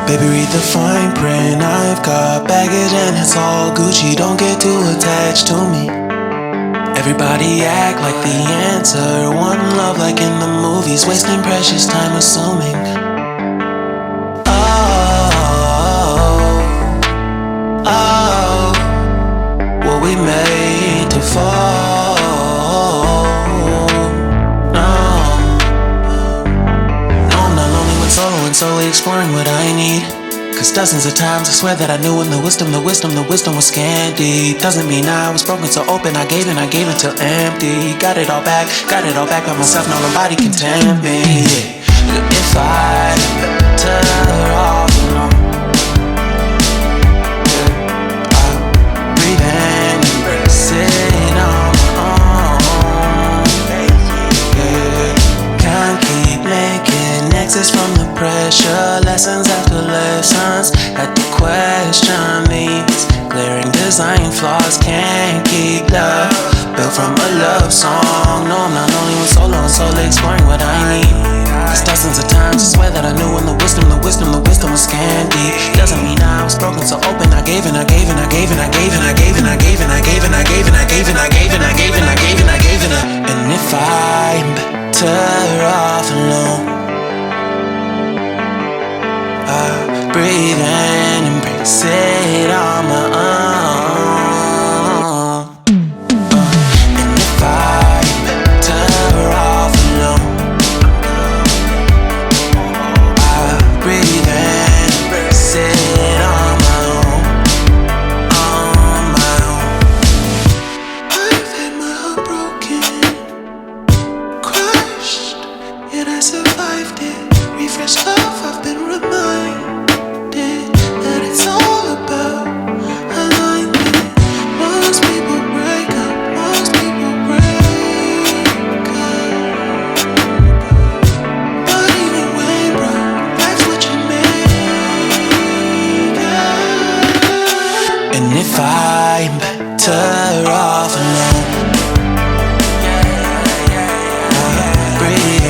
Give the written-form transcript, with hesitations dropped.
Baby, read the fine print. I've got baggage and it's all Gucci. Don't get too attached to me. Everybody act like the answer. One love like in the movies. Wasting precious time assuming. Oh, were we made to fall? No, I'm not lonely when solo and solely exploring what I need. Cause dozens of times I swear that I knew when the wisdom was scanty. Doesn't mean I was broken so open, I gave it till empty. Got it all back by myself, now nobody can tempt me. If I better off alone, breathe in, embrace it on my own. Can't keep making exits from the pressure. Lessons after lessons, had to question these glaring design flaws. Can't keep love built from a love song. No, I'm not only with solo and solely exploring what I need. Cause dozens of times I swear that I knew when the wisdom was scanty. Doesn't mean I was broken so open, I gave it. And if I'm better off alone, breathe in, embrace it on my own. And if I'm better off alone, breathe in, embrace it on my own, on my own. I've had my heart broken, crushed, yet I survived it. Refresh love, I've been reminded that it's all about alignment. Most people break up, but even when broke, that's what you make it. And if I'm better off alone, breathe